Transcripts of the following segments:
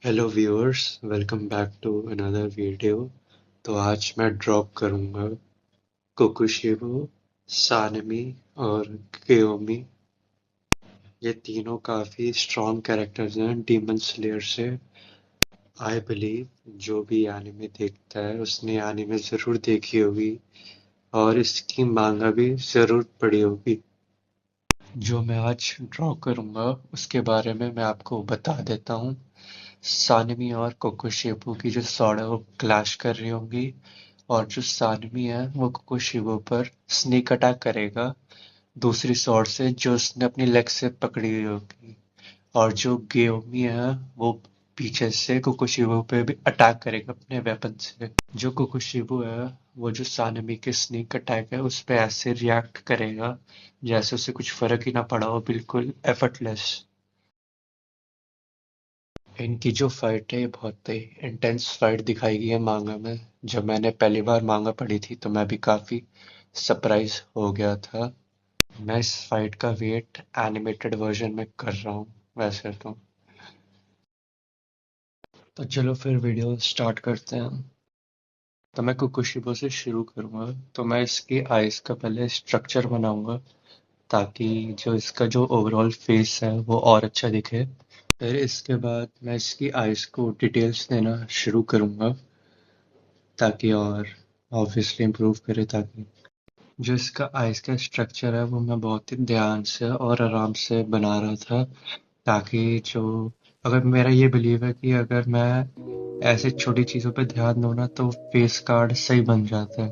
Hello viewers, welcome back to another video. तो आज मैं ड्रॉप करूंगा कोकुशिबो, सानमी और कियोमी। ये तीनों काफी स्ट्रॉन्ग कैरेक्टर्स हैं डीमन स्लेयर से। आई बिलीव जो भी एनिमे देखता है उसने एनिमे जरूर देखी होगी और इसकी मांगा भी जरूर पढ़ी होगी। जो मैं आज ड्रॉ करूंगा उसके बारे में मैं आपको बता देता हूँ। सानवी और कोकोशिबो की जो स्वॉर्ड है वो क्लैश कर रही होंगी और जो सानवी है वो कोकोशिबो पर स्नेक अटैक करेगा दूसरी स्वॉर्ड से जो उसने अपनी लेग से पकड़ी हुई होगी। और जो गेओमी है वो पीछे से कोकोशिबो पे भी अटैक करेगा अपने वेपन से। जो कोकोशिबो है वो जो सानमी के स्नेक अटैक है उस पे ऐसे रिएक्ट करेगा जैसे उसे कुछ फर्क ही ना पड़ा हो, बिल्कुल एफर्टलेस। इनकी जो फाइट है ये बहुत ही इंटेंस फाइट दिखाई गई है मांगा में। जब मैंने पहली बार मांगा पढ़ी थी तो मैं भी काफी सरप्राइज हो गया था। मैं इस फाइट का वेट एनिमेटेड वर्जन में कर रहा हूँ वैसे तो चलो फिर वीडियो स्टार्ट करते हैं। तो मैं कुकुशिबो से शुरू करूंगा। तो मैं इसकी आइज का पहले स्ट्रक्चर बनाऊंगा ताकि जो इसका जो ओवरऑल फेस है वो और अच्छा दिखे। फिर इसके बाद मैं इसकी आइज को डिटेल्स देना शुरू करूंगा ताकि और ऑब्वियसली इम्प्रूव करे। ताकि जो इसका आइज का स्ट्रक्चर है वो मैं बहुत ही ध्यान से और आराम से बना रहा था ताकि जो अगर मेरा ये बिलीव है कि अगर मैं ऐसे छोटी चीज़ों पे ध्यान दूँ ना तो फेस कार्ड सही बन जाता है।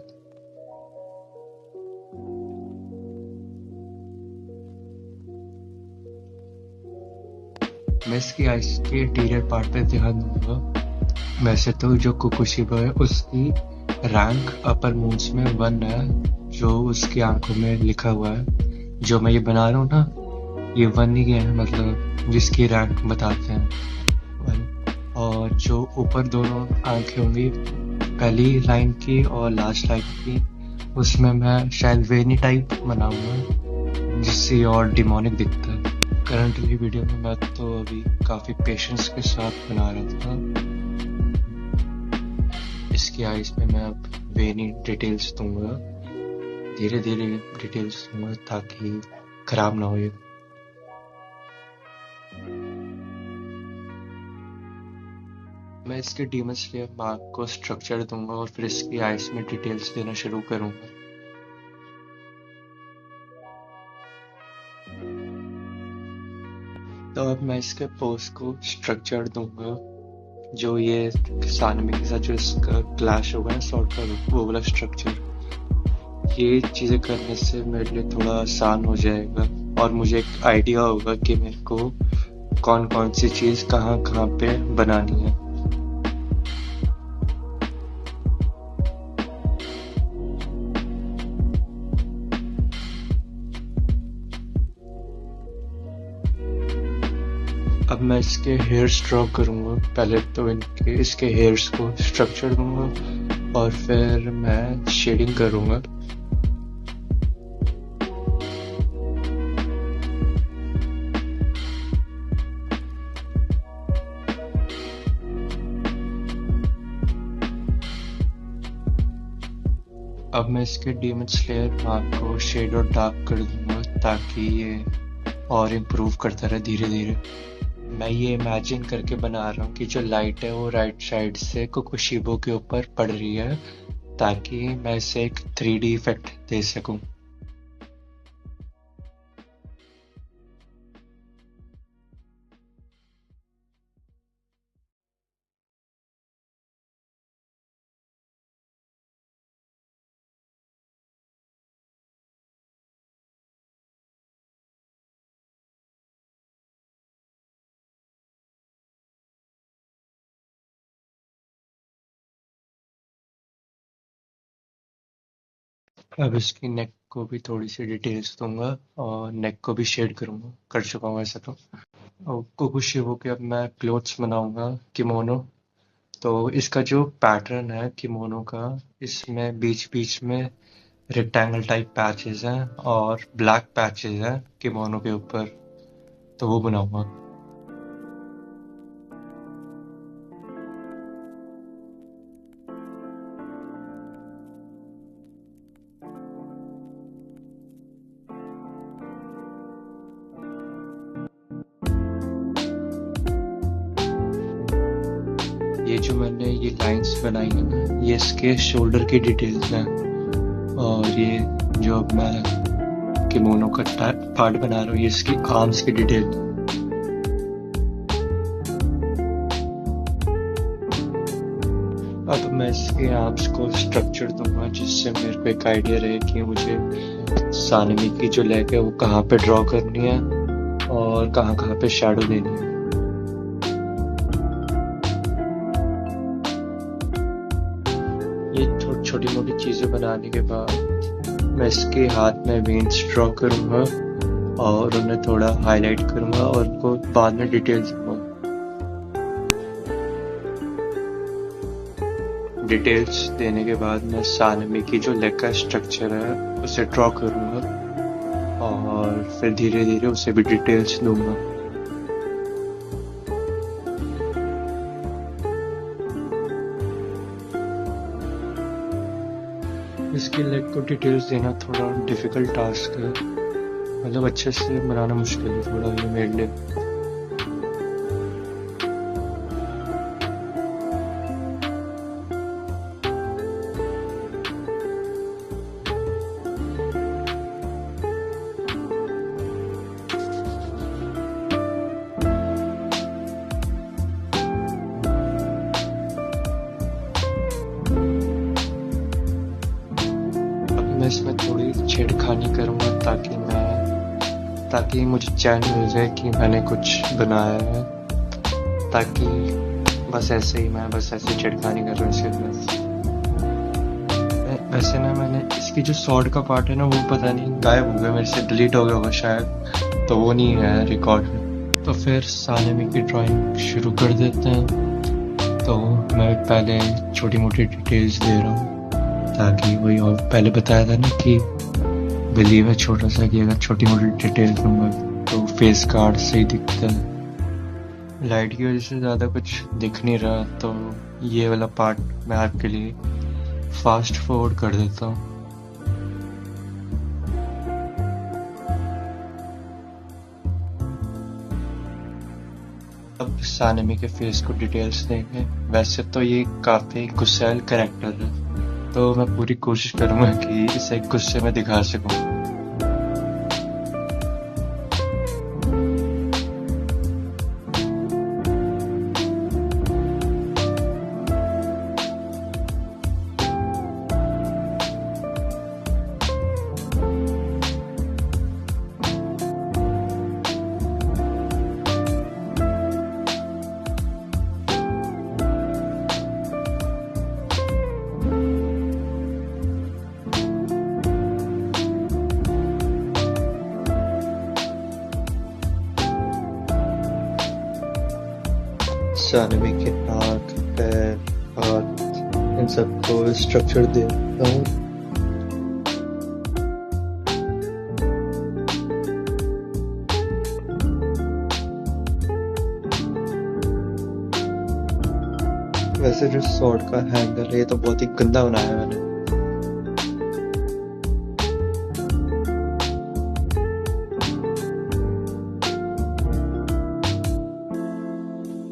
मैं इसकी आइज के इंटीरियर पार्ट पे ध्यान दूंगा। वैसे तो जो कुकुशिबा है उसकी रैंक अपर मून्स में 1 है जो उसकी आंखों में लिखा हुआ है। जो मैं ये बना रहा हूँ ना ये 1 ही है, मतलब जिसकी रैंक बताते हैं 1। और जो ऊपर दोनों आंखें होंगी पहली लाइन की और लास्ट लाइन की उसमें मैं शायद वेनी टाइप बनाऊंगा जिससे और डिमोनिक दिखता है। करंटली वीडियो में मैं तो अभी काफी पेशेंस के साथ बना रहा था। इसकी आइज में मैं अब वेनी डिटेल्स दूंगा, धीरे धीरे डिटेल्स दूंगा ताकि खराब ना हो ये। मैं इसके डीमन स्लेयर मार्क को स्ट्रक्चर दूंगा और फिर इसकी आइज में डिटेल्स देना शुरू करूंगा। तो अब मैं इसके पोस्ट को स्ट्रक्चर दूंगा। जो ये सानवी के साथ जो इसका क्लैश होगा ना सॉर्ट का वो वाला स्ट्रक्चर, ये चीजें करने से मेरे लिए थोड़ा आसान हो जाएगा और मुझे एक आइडिया होगा कि मेरे को कौन कौन सी चीज कहाँ कहाँ पे बनानी है। अब मैं इसके हेयर्स ड्रॉ करूंगा। पहले तो इनके इसके हेयर्स को स्ट्रक्चर दूंगा और फिर मैं शेडिंग करूंगा। अब मैं इसके डीमन स्लेयर मार्क को शेड और डार्क कर दूंगा ताकि ये और इम्प्रूव करता रहे धीरे धीरे। मैं ये इमेजिन करके बना रहा हूँ कि जो लाइट है वो राइट साइड से कुकुशिबो के ऊपर पड़ रही है ताकि मैं इसे एक 3D इफेक्ट दे सकूं। अब इसकी नेक को भी थोड़ी सी डिटेल्स दूंगा और नेक को भी शेड करूंगा, कर चुका हूँ ऐसा तो। और कुकुशिबो के अब मैं क्लोथ्स बनाऊंगा, किमोनो। तो इसका जो पैटर्न है किमोनो का, इसमें बीच बीच में रेक्टेंगल टाइप पैचेस हैं और ब्लैक पैचेस हैं किमोनो के ऊपर, तो वो बनाऊंगा। ये जो मैंने ये लाइंस बनाई है ना, ये इसके शोल्डर की डिटेल्स हैं। और ये जो अब मैं किमोनो का पार्ट बना रहा हूँ, ये इसकी आर्म्स की डिटेल। अब मैं इसके आर्म्स को स्ट्रक्चर दूंगा, जिससे मेरे को एक आइडिया रहे कि मुझे सानवी की जो लेग है वो कहाँ पे ड्रॉ करनी है और कहाँ कहाँ पे शैडो देनी है। ये छोटी मोटी चीजें बनाने के बाद मैं इसके हाथ में वेन्स ड्रॉ करूंगा और उन्हें थोड़ा हाईलाइट करूंगा और उनको बाद में डिटेल्स दूंगा। डिटेल्स देने के बाद मैं सानवी की जो लेग का स्ट्रक्चर है उसे ड्रॉ करूंगा और फिर धीरे धीरे उसे भी डिटेल्स दूंगा। इसकी लेग को डिटेल्स देना थोड़ा डिफिकल्ट टास्क है, मतलब अच्छे से बनाना मुश्किल है थोड़ा ये मेरे लिए। मैं इसमें थोड़ी छेड़खानी करूंगा ताकि मुझे चैन मिल जाए कि मैंने कुछ बनाया है, ताकि मैं बस ऐसे छेड़खानी कर रहा हूँ इसके साथ। वैसे ना मैंने इसकी जो स्वॉर्ड का पार्ट है ना वो पता नहीं गायब हो गया, मेरे से डिलीट हो गया होगा शायद, तो वो नहीं है रिकॉर्ड में। तो फिर सानवी की ड्राइंग शुरू कर देते हैं। तो मैं पहले छोटी मोटी डिटेल्स दे रहा हूँ, ताकि वही और पहले बताया था ना कि बिलीव है छोटा सा कि अगर छोटी मोटी डिटेल दूंगा तो फेस कार्ड सही दिखता है। लाइट की वजह से ज़्यादा कुछ दिख नहीं रहा, तो ये वाला पार्ट मैं आपके लिए फास्ट फॉरवर्ड कर देता हूँ। अब सानवी के फेस को डिटेल्स देंगे। वैसे तो ये काफ़ी गुस्सैल कैरेक्टर है, तो मैं पूरी कोशिश करूंगा कि इसे गुस्से में दिखा सकूं। सानवी के नाक, पैर, हाथ, इन सबको स्ट्रक्चर देता हूँ। वैसे जो स्वॉर्ड का हैंडल है ये तो बहुत ही गंदा बनाया है मैंने।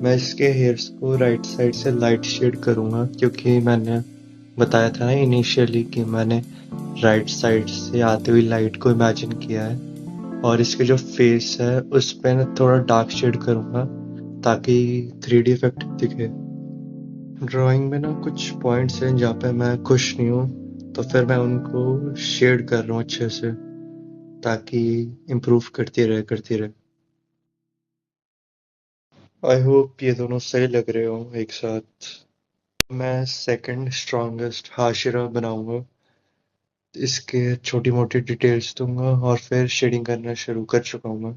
मैं इसके हेयर्स को राइट साइड से लाइट शेड करूंगा, क्योंकि मैंने बताया था ना इनिशियली कि मैंने राइट साइड से आती हुई लाइट को इमेजिन किया है। और इसके जो फेस है उस पे मैं थोड़ा डार्क शेड करूंगा ताकि 3D इफेक्ट दिखे। ड्राइंग में ना कुछ पॉइंट्स हैं जहाँ पे मैं खुश नहीं हूँ, तो फिर मैं उनको शेड कर रहा हूँ अच्छे से, ताकि इम्प्रूव करती रहे। आई होप ये दोनों सही लग रहे हो एक साथ। मैं सेकंड स्ट्रॉन्गेस्ट हाशिरा बनाऊंगा, इसके छोटी मोटी डिटेल्स दूंगा और फिर शेडिंग करना शुरू कर चुका हूँ मैं।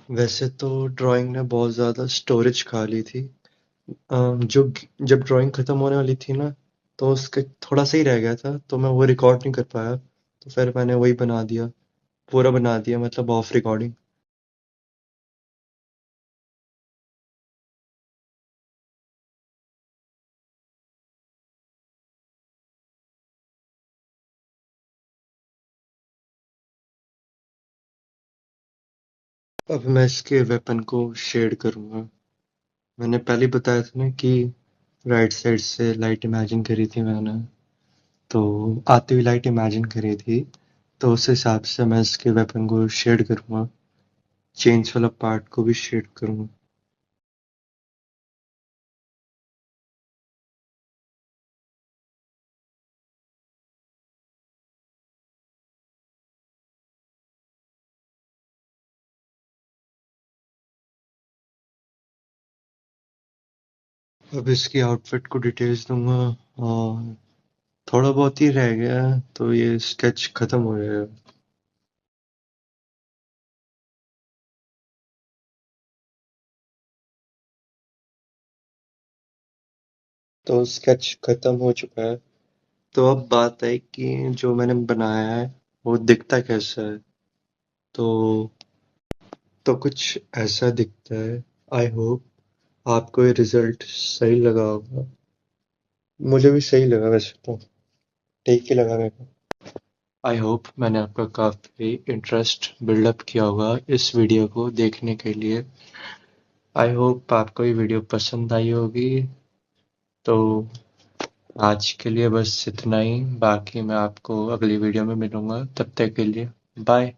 वैसे तो ड्राइंग ने बहुत ज़्यादा स्टोरेज खा ली थी। जो जब ड्राइंग खत्म होने वाली थी ना, तो उसके थोड़ा सा ही रह गया था, तो मैं वो रिकॉर्ड नहीं कर पाया, तो फिर मैंने वही बना दिया, पूरा बना दिया, मतलब ऑफ रिकॉर्डिंग। अब मैं इसके वेपन को शेड करूंगा। मैंने पहले बताया था ना कि राइट साइड से लाइट इमेजिन करी थी मैंने, तो आती हुई लाइट इमेजिन करी थी, तो उस हिसाब से मैं इसके वेपन को शेड करूंगा, चेंज वाला पार्ट को भी शेड करूंगा। अब इसकी आउटफिट को डिटेल्स दूंगा, और थोड़ा बहुत ही रह गया है, तो ये स्केच खत्म हो जाएगा। तो स्केच खत्म हो चुका है। तो अब बात है कि जो मैंने बनाया है वो दिखता कैसा है। तो कुछ ऐसा दिखता है। आई होप आपको ये रिजल्ट सही लगा होगा। मुझे भी सही लगा, वैसे तो ठीक ही लगा मेरे को। आई होप मैंने आपका काफ़ी इंटरेस्ट बिल्डअप किया होगा इस वीडियो को देखने के लिए। आई होप आपको ये वीडियो पसंद आई होगी। तो आज के लिए बस इतना ही, बाकी मैं आपको अगली वीडियो में मिलूंगा, तब तक के लिए बाय।